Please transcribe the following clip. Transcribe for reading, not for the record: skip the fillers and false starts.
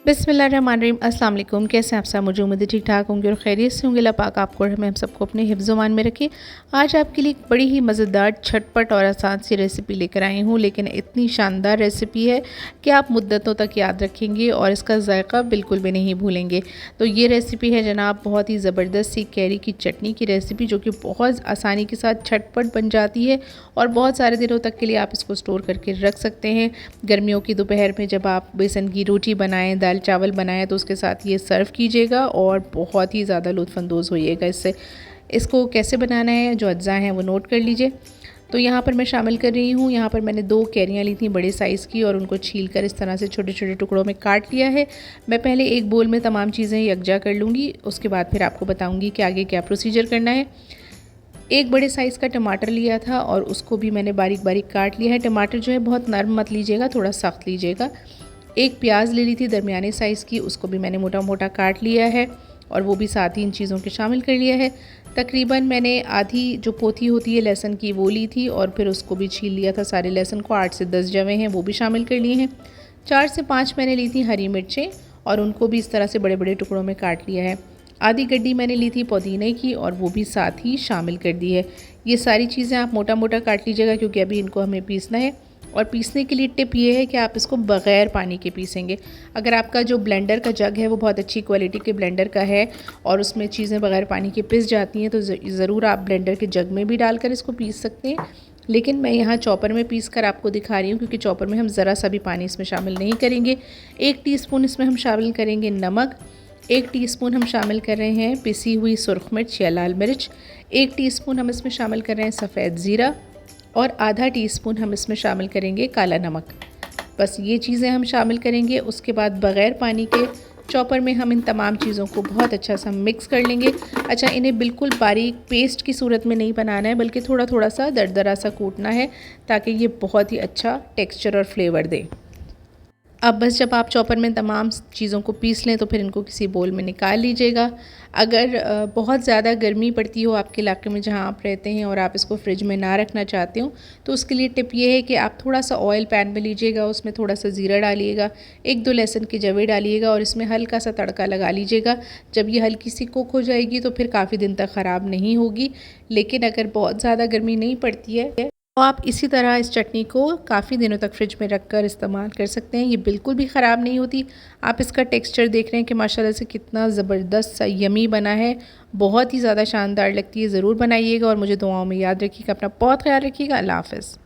बिस्मिल्लाहिर्रहमानिर्रहीम। अस्सलाम वालेकुम। कैसे हैं आप सब? मुझे उम्मीद है ठीक ठाक होंगे और खैरियत से होंगे। अल्लाह पाक आपको और हमें हम सबको अपने हिफ्ज़-ओ-मान में रखे। आज आपके लिए एक बड़ी ही मज़ेदार, झटपट और आसान सी रेसिपी लेकर आई हूँ, लेकिन इतनी शानदार रेसिपी है कि आप मुद्दतों तक याद रखेंगे और इसका ज़ायक़ा बिल्कुल भी नहीं भूलेंगे। तो ये रेसिपी है जनाब बहुत ही ज़बरदस्त सी कैरी की चटनी की रेसिपी, जो कि बहुत आसानी के साथ झटपट बन जाती है और बहुत सारे दिनों तक के लिए आप इसको स्टोर करके रख सकते हैं। गर्मियों की दोपहर में जब आप बेसन की रोटी बनाएँ, दाल चावल बनाएं, तो उसके साथ ये सर्व कीजिएगा और बहुत ही ज़्यादा लुत्फ़अंदोज़ होइएगा इससे। इसको कैसे बनाना है, जो अज्जा हैं वो नोट कर लीजिए। तो यहाँ पर मैं शामिल कर रही हूँ, यहाँ पर मैंने 2 कैरियाँ ली थी बड़े साइज़ की और उनको छील कर इस तरह से छोटे छोटे टुकड़ों में काट लिया है। मैं पहले एक बोल में तमाम चीज़ें यकजा कर लूँगी, उसके बाद फिर आपको बताऊँगी कि आगे क्या प्रोसीजर करना है। एक बड़े साइज़ का टमाटर लिया था और उसको भी मैंने बारीक बारीक काट लिया है। टमाटर जो है बहुत नरम मत लीजिएगा, थोड़ा सख्त लीजिएगा। एक प्याज ले ली थी दरमियाने साइज़ की, उसको भी मैंने मोटा मोटा काट लिया है और वो भी साथ ही इन चीज़ों के शामिल कर लिया है। तकरीबन मैंने आधी जो पोथी होती है लहसुन की वो ली थी और फिर उसको भी छील लिया था सारे लहसुन को। 8 से 10 जवे हैं वो भी शामिल कर लिए हैं। 4 से 5 मैंने ली थी हरी मिर्चें और उनको भी इस तरह से बड़े बड़े टुकड़ों में काट लिया है। आधी गड्डी मैंने ली थी पुदीने की और वो भी साथ ही शामिल कर दी है। ये सारी चीज़ें आप मोटा मोटा काट लीजिएगा क्योंकि अभी इनको हमें पीसना है। और पीसने के लिए टिप ये है कि आप इसको बग़ैर पानी के पीसेंगे। अगर आपका जो ब्लेंडर का जग है वो बहुत अच्छी क्वालिटी के ब्लेंडर का है और उसमें चीज़ें बग़ैर पानी के पिस जाती हैं, तो ज़रूर आप ब्लेंडर के जग में भी डालकर इसको पीस सकते हैं। लेकिन मैं यहाँ चॉपर में पीस कर आपको दिखा रही हूँ क्योंकि चॉपर में हम ज़रा सा भी पानी इसमें शामिल नहीं करेंगे। 1 टीस्पून इसमें हम शामिल करेंगे नमक। 1 टीस्पून हम शामिल कर रहे हैं पिसी हुई सुरख मिर्च या लाल मिर्च। 1 टीस्पून हम इसमें शामिल कर रहे हैं सफ़ेद ज़ीरा और आधा टीस्पून हम इसमें शामिल करेंगे काला नमक। बस ये चीज़ें हम शामिल करेंगे। उसके बाद बग़ैर पानी के चॉपर में हम इन तमाम चीज़ों को बहुत अच्छा सा मिक्स कर लेंगे। अच्छा, इन्हें बिल्कुल बारीक पेस्ट की सूरत में नहीं बनाना है, बल्कि थोड़ा थोड़ा सा दरदरा सा कूटना है ताकि ये बहुत ही अच्छा टेक्सचर और फ्लेवर दे। अब बस जब आप चॉपर में तमाम चीज़ों को पीस लें तो फिर इनको किसी बोल में निकाल लीजिएगा। अगर बहुत ज़्यादा गर्मी पड़ती हो आपके इलाके में जहाँ आप रहते हैं और आप इसको फ्रिज में ना रखना चाहते हो, तो उसके लिए टिप ये है कि आप थोड़ा सा ऑयल पैन में लीजिएगा, उसमें थोड़ा सा ज़ीरा डालिएगा, 1-2 लहसुन के जवे डालिएगा और इसमें हल्का सा तड़का लगा लीजिएगा। जब ये हल्की सी कुक हो जाएगी तो फिर काफ़ी दिन तक ख़राब नहीं होगी। लेकिन अगर बहुत ज़्यादा गर्मी नहीं पड़ती है तो आप इसी तरह इस चटनी को काफ़ी दिनों तक फ्रिज में रख कर इस्तेमाल कर सकते हैं। ये बिल्कुल भी ख़राब नहीं होती। आप इसका टेक्सचर देख रहे हैं कि माशाल्लाह से कितना ज़बरदस्त सा यमी बना है, बहुत ही ज़्यादा शानदार लगती है। ज़रूर बनाइएगा और मुझे दुआओं में याद रखिएगा। अपना बहुत ख्याल रखिएगा। अल्लाह हाफ़िज़।